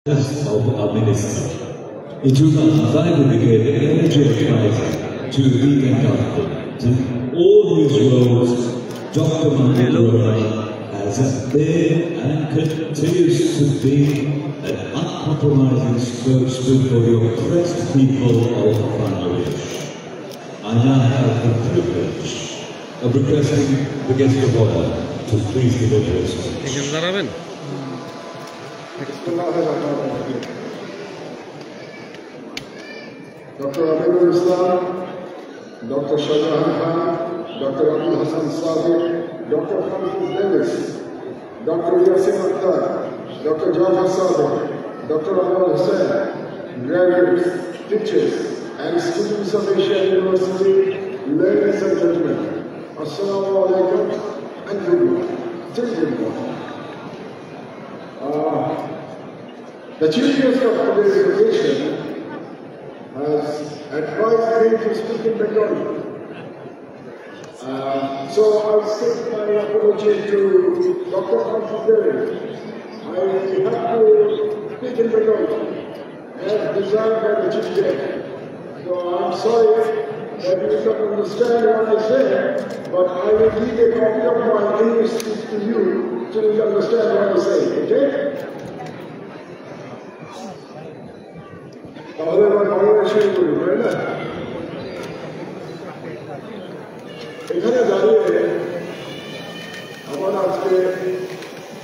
of our minister. In 2005, he became the energy advisor to the conductor. In all his roles, Dr. Mahendra has been and continues to be an uncompromising spokesman for the oppressed people of Bangladesh. I now have the privilege of requesting the guest of honor to please give address. Dr. Amirul Islam, Dr. Shahjahan Khan, Dr. Abdul Hassan Sadiq, Dr. Francis Davis, Dr. Yasin Akhtar, Dr. Jafar Sadiq, Dr. Anwar Hussain, graduates, teachers, and students of Asia University, ladies and gentlemen, Assalamu alaikum and good morning. The chief guest of today's occasion has advised me to speak in Bengali. So I'll send my apology to Dr. Francis. I have to speak in Bengali as designed by the chief guest. So I'm sorry that you don't understand what I say, but I will read a copy of my English speech to you so you understand what I say, okay? তাহলে আমার বাংলা শুরু করি, তাই না? এখানে দাঁড়িয়ে আমার আজকে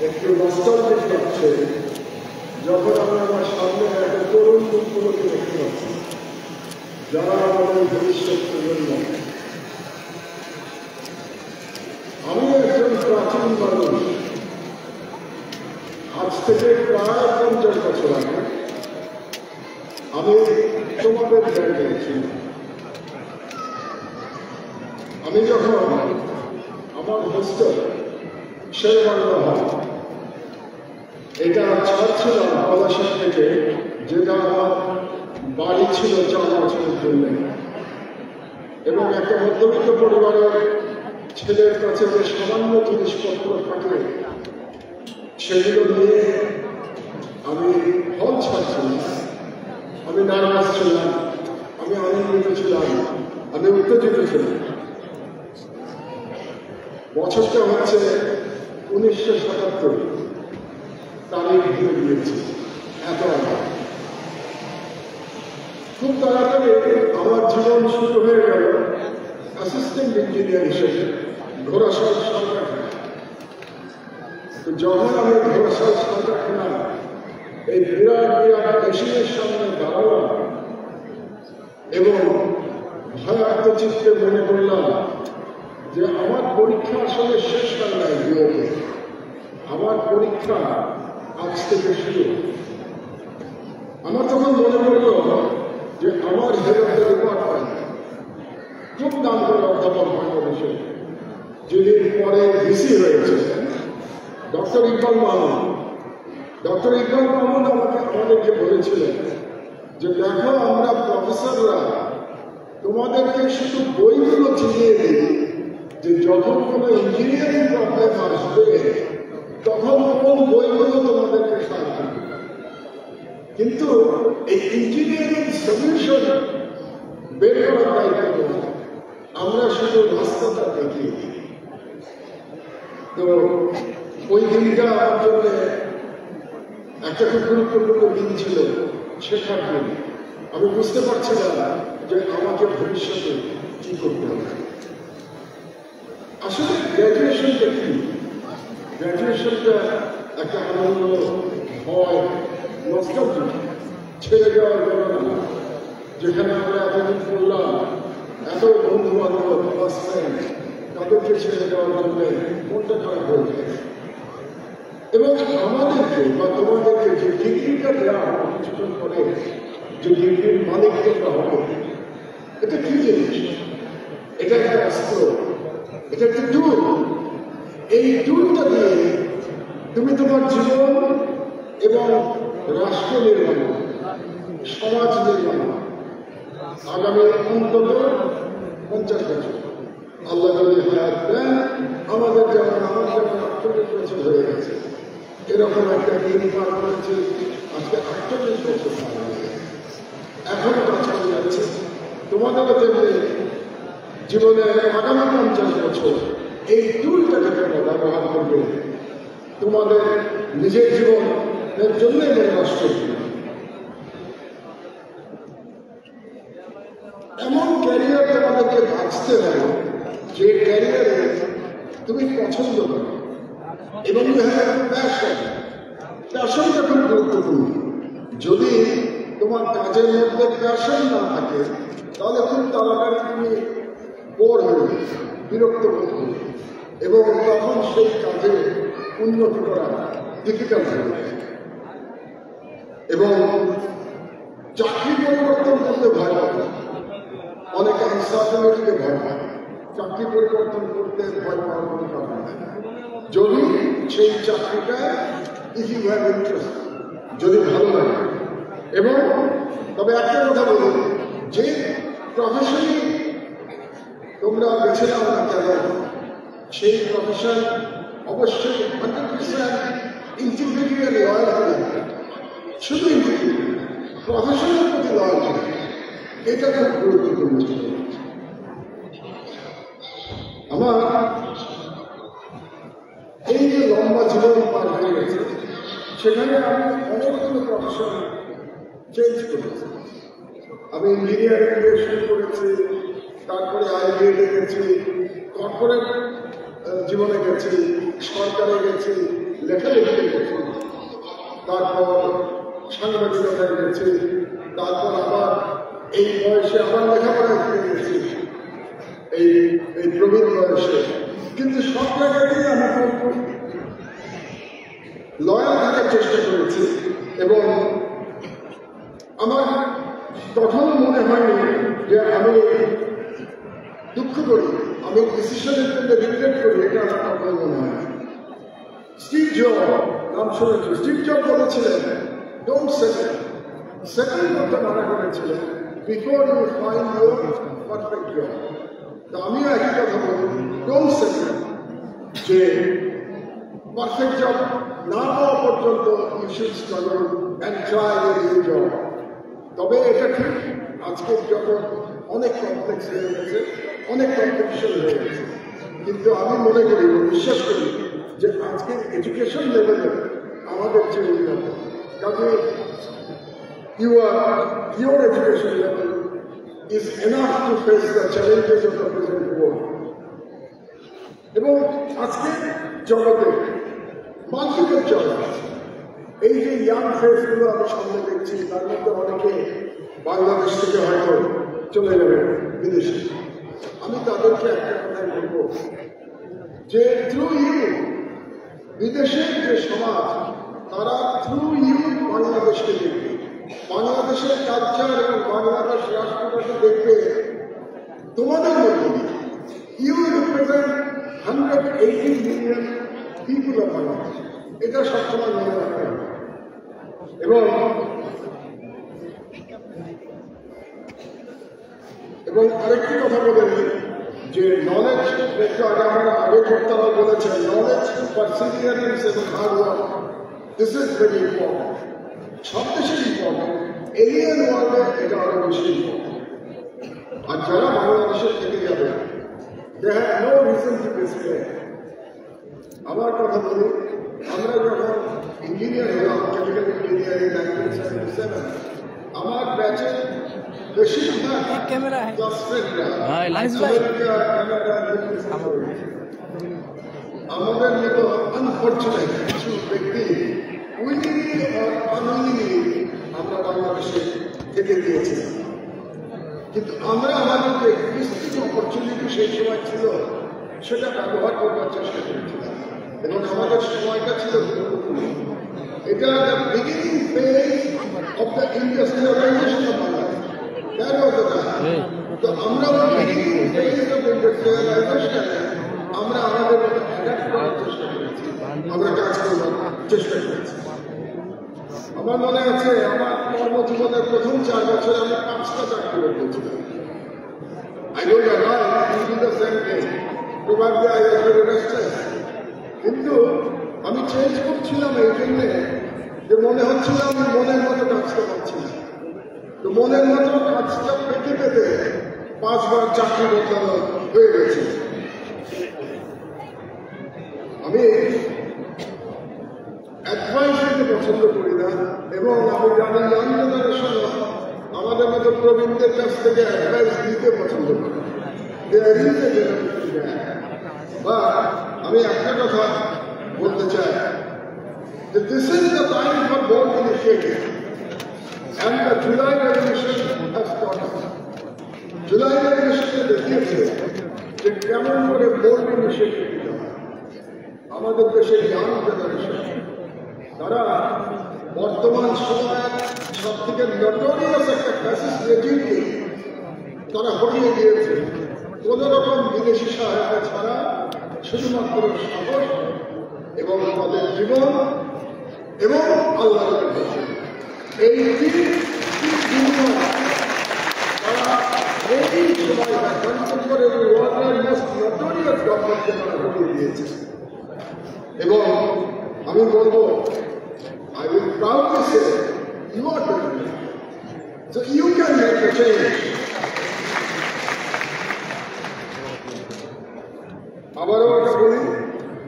একটু নস্টালজিক লাগছে যখন আমরা আমার সামনে একটা তরুণ মুখগুলোকে দেখতে পাচ্ছি যারা আমাদের ভবিষ্যৎ প্রজন্ম। আমি একজন প্রাচীন মানুষ, আজ থেকে প্রায় 50 বছর আগে আমি তোমাদের জায়গায় ছিলাম। আমি যখন আমার হোস্টেল শেরবাংলা হল এটা ছাড়ছিলাম পলাশী থেকে, যেটা আমার বাড়ি ছিল 4 বছরের জন্য, এবং একটা মধ্যবিত্ত পরিবারের ছেলের কাছে যে সামান্য জিনিসপত্র থাকে সেগুলো নিয়ে আমি হল ছাড়ছিলাম। আমি নার্ভাস ছিলাম, আমি আনন্দিত ছিলাম, আমি উত্তেজিত ছিলাম। বছরটা হচ্ছে 1977, তারিখ ভুলে গিয়েছি এত আগে। খুব তাড়াতাড়ি আমার জীবন শুরু হয়ে গেল অ্যাসিস্ট্যান্ট ইঞ্জিনিয়ার হিসেবে ঘোড়াশাল সরকারখানা। তো যখন আমি ঘোড়াশাল সরকারখানা এই বিরাট বিরাট মেশিনের সামনে দাঁড়ালাম এবং ভয়ার্থ চিত্তে মনে করলাম যে আমার পরীক্ষা আসলে শেষ হয় নাই বিয়োগে, আমার পরীক্ষা আজ থেকে শুরু। আমার তখন মনে পড়ল যে আমার হেড ডিপার্টমেন্ট খুব নাম করে অধ্যাপক বাংলাদেশে, যিনি পরে ভিসি হয়েছে, ডক্টর ইকবাল মাহমুদ। ডক্টর ইকবাল মাহমুদ আমাদেরকে বলেছিলেন যে দেখো, আমরা প্রফেসররা তোমাদেরকে শুধু বইগুলো চিনিয়ে দিই যে যখন কোনো ইঞ্জিনিয়ারিং প্রবলেম আসবে তখন কোন বইগুলো তোমাদেরকে সাহায্য করবে, কিন্তু এই ইঞ্জিনিয়ারিং সলিউশন বের করার দায়িত্ব আমরা শুধু রাস্তাটা দেখিয়ে দিই। তো ওই দিনটা আমার জন্য একটা খুব গুরুত্বপূর্ণ দিন ছিল, শেখার দিন। আমি বুঝতে পারছিলাম যে আমাকে ভবিষ্যতে কি করতে হবে। আসলে গ্র্যাজুয়েশনটা কি? গ্র্যাজুয়েশনটা একটা আনন্দ, ভয়, নস্টালজিক, ছেড়ে যাওয়ার ঘটনা, যেখানে আমরা এতদিন করলাম, এত বন্ধু বান্ধব, ক্লাস ফ্রেন্ড, তাদেরকে ছেড়ে যাওয়ার জন্য মনটা খারাপ হয়ে যায়। এবং আমাদেরকে বা তোমাদেরকে যে ডিগ্রিটা দেওয়া হবে কিছুক্ষণ পরে, যে ডিগ্রির মালিক তোমরা হবে, এটা কি জিনিস? এটা একটা অস্ত্র, এটা একটা টুল। এই টুলটা দিয়ে তুমি তোমার জীবন এবং রাষ্ট্র নির্মাণ, সমাজ নির্মাণ, আগামী অন্তত 50 বছর আল্লাহ যদি হায়াত দেন, আমাদের যেমন 48 বছর হয়ে গেছে, এরকম একটা দিন পার করেছে আজকে 48 বছর এখনো কাজ করে যাচ্ছে। তোমাদেরও তেমনি জীবনে আগামী 50 বছর এই টুলটাকে তোমরা ব্যবহার করবে তোমাদের নিজের জীবনের জন্য নষ্ট করবে। এমন ক্যারিয়ার তোমাদেরকে বাঁচতে হবে যে ক্যারিয়ারে তুমি পছন্দ করো এবং প্যাশনটা খুব গুরুত্বপূর্ণ। যদি তোমার কাজের মধ্যে প্যাশন না থাকে তাহলে খুব তাড়াতাড়ি তুমি বোর হয়ে বিরক্ত বোধ করবে এবং তখন সেই কাজে উন্নতি করা ডিফিকাল্ট হয়ে যায়। এবং চাকরি পরিবর্তন করতে ভয় পাবে, অনেকে আনসার্টেনিটিকে ভয় পায়। চাকরি পরিবর্তন করতে ভয় পাওয়ার কোনো কারণ নেই যদি সেই চাকরিটা ইফ ইউ হ্যাভ ইন্টারেস্ট, যদি ভালো লাগে। এবং তবে একটা কথা বলুন, যে প্রফেশনই তোমরা বেছে নাও না কেন সেই প্রফেশন অবশ্যই 100% ইন্টিগ্রিটি আর লয়াল হবে। শুধু ইন্টিগ্রিটি, প্রফেশনের প্রতি লয়াল হবে, এটা খুব গুরুত্বপূর্ণ। আমার এই যে লম্বা জীবন পার হয়ে গেছে সেখানে আমি অনেকগুলো প্রফেশন চেঞ্জ করেছি। আমি ইঞ্জিনিয়ারিং দিয়ে শুরু করেছি, তারপরে আইবিএ গেছি, কর্পোরেট জীবনে গেছি, সরকারে গেছি, লেখালেখিতে গেছি, তারপর সাংবাদিকতায় গেছি, তারপর আবার এই বয়সে আবার লেখাপড়ায় ফিরে গেছি এই প্রবীণ বয়সে। কিন্তু সব জায়গাতেই আমি লয়াল থাকার চেষ্টা করেছি এবং আমার কখনো মনে হয়নি যে আমি দুঃখ করি, আমি ডিসিশনের জন্য রিগ্রেট করি, এটা আমার কখনো মনে হয়। স্টিভ জব নাম শুনেছি, স্টিভ জব বলেছিলেন ডোন্ট সেটেল, সেটেল করতে মানা করেছিলেন before you find your perfect job. তো আমিও একই কথা বলি, ডোন্ট সেটেল, যে পারফেক্ট জব না পাওয়া পর্যন্ত you should struggle and try a new job. তবে এটা ঠিক, আজকের জগৎ অনেক কমপ্লেক্স হয়ে গেছে, অনেক কম্পিটিশন হয়ে গেছে, কিন্তু আমি মনে করি, বিশ্বাস করি যে আজকের এডুকেশন লেভেলে আমাদের যে উন্নত, কাজে your education level is enough to face the challenges of the present world. এবং আজকে জগতে মাল্টিপল চয়েস, এই যে ইয়াং ফেসগুলো আমি সামনে দেখছি, তার মধ্যে অনেকে বাংলাদেশ থেকে হয়তো চলে যাবে বিদেশে। আমি তাদেরকে একটা কথাই বলবো যে থ্রু ইউ, বিদেশের যে সমাজ তারা থ্রু ইউ বাংলাদেশকে দেখবে, বাংলাদেশের কালচার এবং বাংলাদেশ রাষ্ট্রটাকে দেখবে তোমাদের মধ্যে। You represent 180 million people of Bangladesh, এটা সবসময় মনে রাখতে হবে। এবং আরেকটি কথা বলে নিই যে নলেজ, একটু আগে আমরা আগে কর্তারা বলেছেন, নলেজ, পারসিভিয়ারেন্স এবং hard work, this is very important. সব দেশের ইম্পর্টেন্ট, এলিয়েন ওয়ার্ল্ডে এটা আরো বেশি ইম্পর্টেন্ট। আর যারা বাংলাদেশের থেকে যাবে, they have no reason to display. আমার কথা বলি, আমরা যখন ইঞ্জিনিয়ার হলাম, কেমিক্যাল ইঞ্জিনিয়ারিং 1977, আমার ব্যাচে বেশিরভাগ আমাদের মতো আনফর্চুনেট কিছু ব্যক্তি উইলিংলি আনউইলিংলি আমরা বাংলাদেশে থেকে দিয়েছিলাম, কিন্তু আমরা আমাদের যে এক্সিস্টিং অপরচুনিটি সেই সময় ছিল সেটা ব্যবহার করবার চেষ্টা করেছিলাম এবং আমাদের সময়টা ছিল গুরুত্বপূর্ণ। এটা beginning phase of the industrialisation of Bangladesh, তো আমরা বিগিনিং ফেজ অফ ইন্ডাস্ট্রিয়ালাইজেশনে আমরা আমাদের অ্যাডাপ্ট করার চেষ্টা করেছি, আমরা কাজ করবার চেষ্টা করেছি। আমার মনে আছে আমার কর্মজীবনের প্রথম 4 বছরে আমি 5টা চাকরি করেছিলাম। I don't arrive into the same day. Probably I was very restless. কিন্তু আমি চেঞ্জ করছিলাম এই জন্যে যে মনে হচ্ছিল আমি মনের মতো কাজ চান্সটা পেতে পেতে 5 বার চাকরি বদলানো হয়ে গেছে। আমি অ্যাডভাইস দিতে পছন্দ করি না, এবং আমি জানি ইয়াং জেনারেশন আমাদের মতো প্রবীণদের কাছ থেকে অ্যাডভাইস দিতে পছন্দ করি। বা আমি একটা কথা বলতে চাই যে this is the time for bold initiative, and the July revolution has taught us. July রেভলিউশনে দেখিয়েছে যে কেমন করে বোল্ড ইনিশিয়েটিভ নিতে হয়। আমাদের দেশের ইয়াং জেনারেশন তারা বর্তমান সময়ের সব থেকে নটোরিয়াস একটা ফ্যাসিস্ট রেজিমকে তারা হটিয়ে দিয়েছে কোন রকম বিদেশি সহায়তা ছাড়া, শুধুমাত্র সাহস এবং তাদের জীবন এবং আল্লাহর এই তারা এই সময় কন্টেম্পোরারি ওয়ার্ল্ডের মোস্ট নটোরিয়াস গভর্নমেন্টকে তারা হটিয়ে দিয়েছে। এবং আমি বলবো, I will proudly say, you are doing it. So you can make a change. আবারও একটা বলি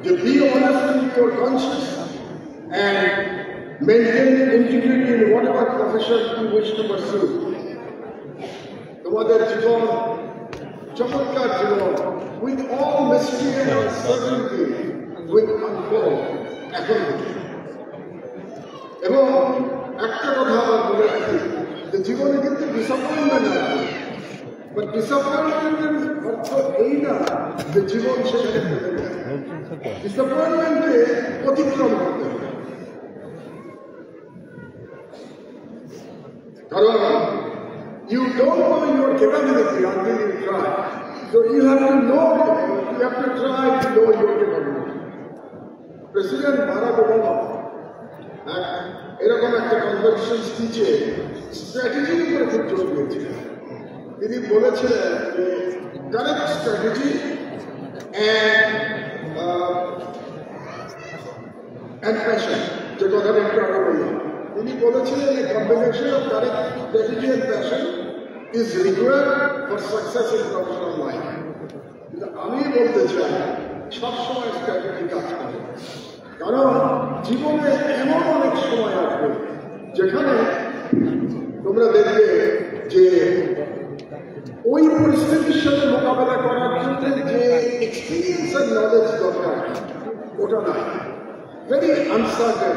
যে be honest with your conscience and maintain integrity in whatever profession you wish to pursue. তোমাদের জীবন চমৎকার জীবন, with all mystery and uncertainty will unfold এখন। এবং একটা কথা আমার বলে রাখি যে জীবনে কিন্তু ডিসঅ্যাপয়েন্টমেন্ট আছে, বাট ডিসঅ্যাপয়েন্টমেন্টের অর্থ এই না যে জীবন সেখানে ফেলে যায়। ডিসঅ্যাপয়েন্টমেন্টকে অতিক্রম করতে হবে, কারণ you don't know your capability until you try. So you have to know, you have to try to know your capability. President Barack Obama এরকম একটা কনভারসেশন স্পিচে স্ট্র্যাটেজির উপরে খুব জোর দিয়েছিলেন। তিনি বলেছিলেন যে কারেক্ট স্ট্র্যাটেজি অ্যান্ড প্যাশন, যে কথাটা একটু আগে বললাম। তিনি বলেছিলেন যে combination of correct strategy and passion is required for success in professional life. কিন্তু আমি বলতে চাই সবসময় স্ট্র্যাটেজি কাজ করে, কারণ জীবনে এমন অনেক সময় আসবে যেখানে তোমরা দেখবে যে ওই পরিস্থিতির সাথে মোকাবেলা করার জন্য যে এক্সপিরিয়েন্স আর নলেজ দরকার ওটা নাই, ভেরি আনসার্টেন,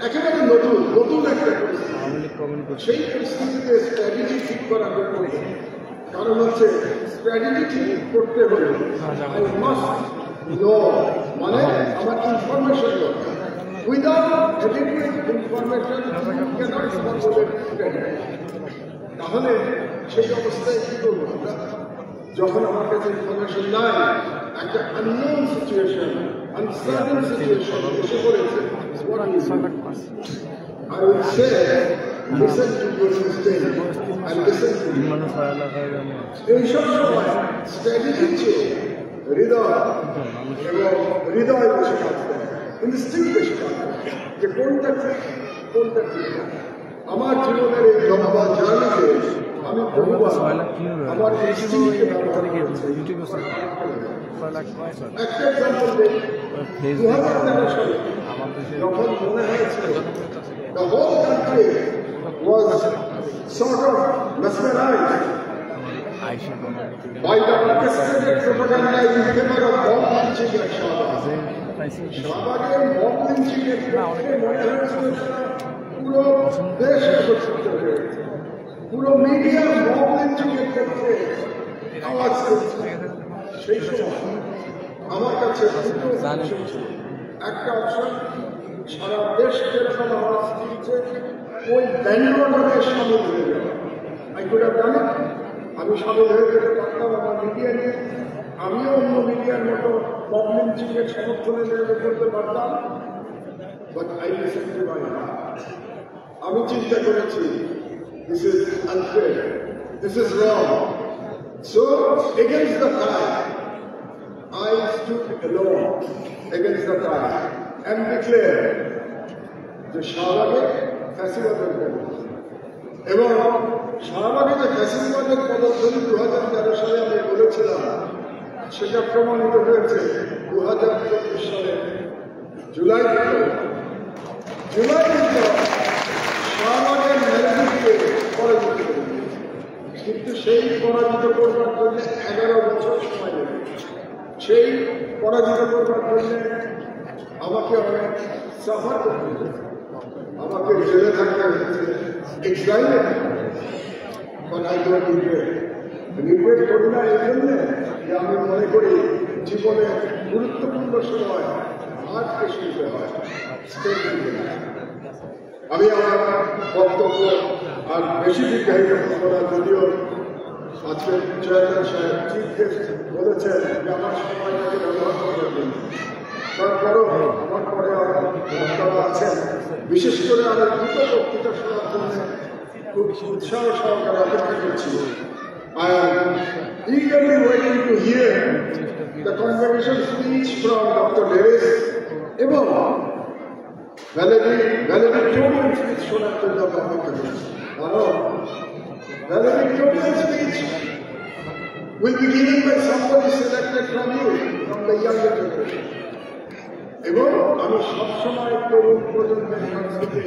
একেবারে নতুন নতুন একটা পরিস্থিতি। সেই পরিস্থিতিতে স্ট্র্যাটেজি ঠিক করা করতে, কারণ হচ্ছে স্ট্র্যাটেজি ঠিক করতে হলে আই মাস্ট নো, মানে আমার ইনফরমেশন দরকার। Without adequate information cannot forward strategy. তাহলে সেই অবস্থায় কি করবো আমরা? যখন আমার কাছে ইনফরমেশন নাই, একটা আননোন সিচুয়েশন, আনসার্টেন সিচুয়েশন এসে পড়েছে, I would say, listen to your instinct and listen to you. এইসব সময় স্ট্র্যাটেজির চেয়ে হৃদয় এবং হৃদয় বেশি কাজ করে, ইনস্টিংক্ট বেশি কাজ করে, যে কোনটা ঠিক কোনটা ঠিক না। আমার জীবনের এই লম্বা জার্নিতে আমি বহুবার আমার ইনস্টিংক্টকে ব্যবহার করেছি। একটা এক্সাম্পল দিই, 2013 সালে যখন মনে হয়েছিল the whole country was sort of mesmerized by the orchestrated propaganda in favor of bomb launching at Shahbag. Shahbagের bomb launching এর পক্ষে মনে হয়েছিল পুরো দেশ একত্রিত হয়েছে, পুরো মিডিয়া bomb launching এর পক্ষে আওয়াজ করছে। সেই সময় আমার কাছে একটা অপশন, সারা দেশ যেরকম আওয়াজ দিচ্ছে ওই ব্যান্ডওয়াগনে সামিল হয়ে যাবে। আই কুড হ্যাভ ডান ইট। আমি সামিল হয়ে যেতে পারতাম আমার মিডিয়া নিয়ে, আমিও অন্য মিডিয়ার মতো বম্ব লিঞ্চিংয়ের সমর্থনে নির্ভর করতে পারতাম, but I listen to my heart. আমি চিন্তা করেছি this is unfair, this is wrong. So against the tide I stood alone against the tide and declared যে শাহবাগে ফ্যাসিবাদের এবং শাহবাগে যে ফ্যাসিবাদের পদধ্বনি 2013 সালে আমি বলেছিলাম, সেটা প্রমাণিত হয়েছে 2024 সালে জুলাই শাহবাগের ম্যানেজমেন্টকে পরাজিত করে, কিন্তু সেই পরাজিত করবার জন্য 11 বছর সময় লেগে, সেই পরাজিত করবার জন্য আমাকে অনেক সাফার করতে হয়েছে, আমাকে জেলে থাকতে হয়েছে, এক্সাইলে। রিগ্রেট করি না এই জন্য যে আমি মনে করি জীবনে গুরুত্বপূর্ণ সময় আজকে শুনতে হয়। আমি আমার বক্তব্য আর বেশি দীর্ঘায়িত করব না, যদিও আজকে চেয়ারম্যান সাহেব চিফ গেস্ট বলেছেন যে আমার সময়টাকে ব্যবহার করার জন্য। তারপরেও আমার পরে আমার বক্তারা আছেন, বিশেষ করে আমার দুটো বক্তৃতা শোনার জন্য খুব উৎসাহ সহকারে অপেক্ষা করছি। I am eagerly waiting to hear the convocation speech from Dr. Davis এবং valedictorian speech শোনার জন্য অপেক্ষা করছি। কারণ valedictorian speech will be given by somebody selected from you, from the younger generation. এবং আমি সবসময় তরুণ প্রজন্মের কাছ থেকে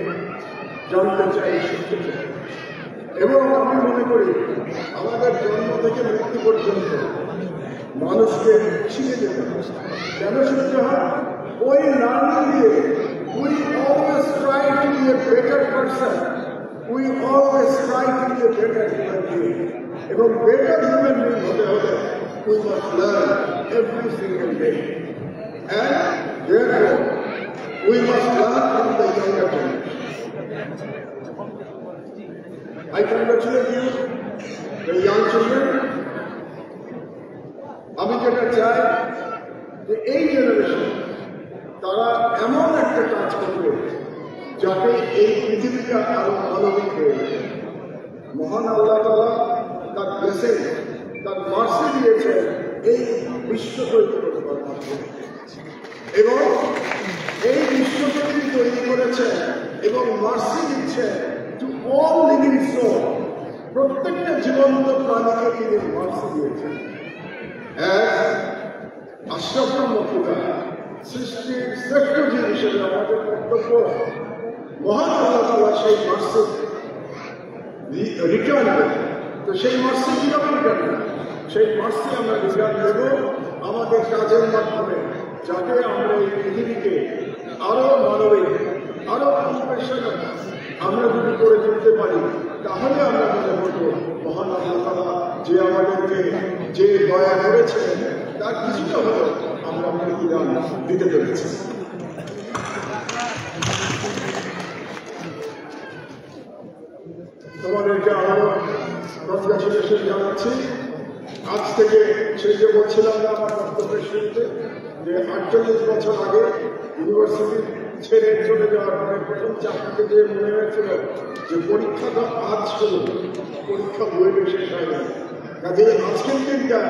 জানতে চাই, শিখতে চাই। এবং আমি মনে করি আমাদের জন্ম থেকে মৃত্যু পর্যন্ত মানুষকে শিখে যেতে হবে। কেন শিখতে হয়? ওই লার্নিং দিয়ে we always try to be a better person, we always try to be a better human being. এবং বেটার হিউম্যান বিং হতে হলে we must learn every single day, and therefore we must learn from the younger generation. I congratulate you, the young children. আমি যেটা চাই যে এই generation তারা এমন একটা কাজ করবে যাতে এই পৃথিবীটা আরো মানবিক হয়ে ওঠে। মহান আল্লাহ তাআলা তার ব্লেসিং, তার মার্সি দিয়েছে এই বিশ্ব তৈরি করতে পারবে, এবং এই বিশ্বকে তিনি তৈরি করেছে এবং মার্সি দিচ্ছে টু অল লিভিং সোল। প্রত্যেকটা জীবন্ত প্রাণীকে তিনি মার্সি দিয়েছেন। আশরাফুল মখলুকাত, সৃষ্টির শ্রেষ্ঠ জীব হিসেবে আমাদের কর্তব্য মহান আল্লাহ তাআলা সেই মার্সি রিটার্ন দেবেন। তো সেই মার্সি কিরকম রিটার্ন? সেই মার্সি আমরা রিটার্ন দেব আমাদের কাজের মাধ্যমে, যাতে আমরা এই পৃথিবীকে আরো মানবিক, আরো কম্প্যাশনেট আমরা যদি করে তুলতে পারি, তাহলে আমরা মনে করবো মহান আল্লাহ তাআলা যে আমাদেরকে যে দয়া করেছেন তার কিছুটা হলেও আমরা প্রতিদান দিতে পেরেছি। তোমাদেরকে আরো কংগ্রাচুলেশন জানাচ্ছি। আজ থেকে সেই যে বলছিলাম না আমার বক্তব্যের শুরুতে, যে 48 বছর আগে ইউনিভার্সিটি ছেড়ে চলে যাওয়ার পরে প্রথম চাকরিতে যে মনে হয়েছিল যে পরীক্ষাটা আজ শুরু, পরীক্ষা বইয়ে শেষ হয় না। কাজে আজকের দিনটা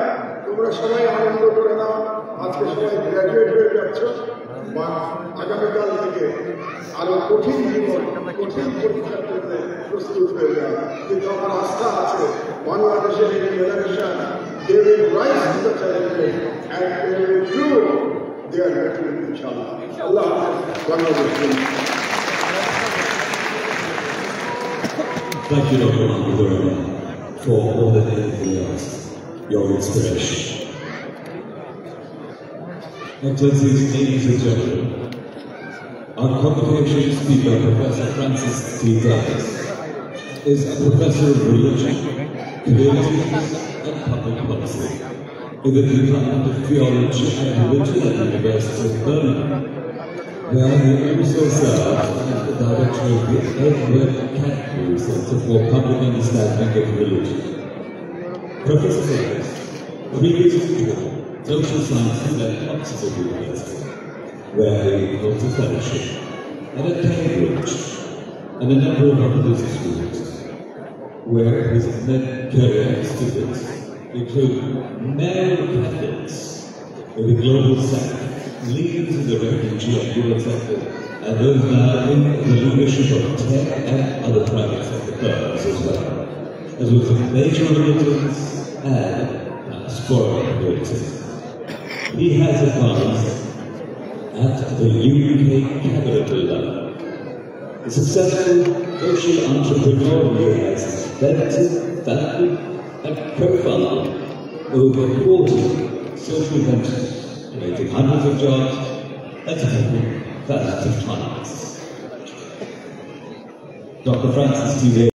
তোমরা সবাই আনন্দ করে নাও। আজকে সবাই গ্র্যাজুয়েট হয়ে যাচ্ছ, বা আগামীকাল থেকে আরো কঠিন জীবন, কঠিন পরীক্ষার জন্য প্রস্তুত হয়ে যায়। কিন্তু আমার আস্থা আছে বাংলাদেশের এই generation they will rise to the challenges and they will prove their maturity, inshallah. Allah Bangladesh. Thank you, Dr. Mahmoud, for all that anything else, your inspiration. Excellencies, ladies and gentlemen, our convocation speaker, Professor Francis T. Davis, is a professor of religion, communities, and public policy in the Department of Theology and Religion at the University of Birmingham, where he also serves as the director of the Edward Canterbury Center for Public Understanding of Religion. Professor Davis previously taught social sciences at Oxford University, where he holds a fellowship, and at Cambridge, and a number of other schools, where his career students include male Catholics in the global south, leaders in the refugee and human sector, and those now in the leadership of tech and other private sector firms as well. as well as major remittance and foreign abilities. He has advised at the UK cabinet level. The successful social entrepreneur he has invented, founded and co-founded over 40 social ventures, creating hundreds of jobs and helping thousands of clients. Dr. Francis T.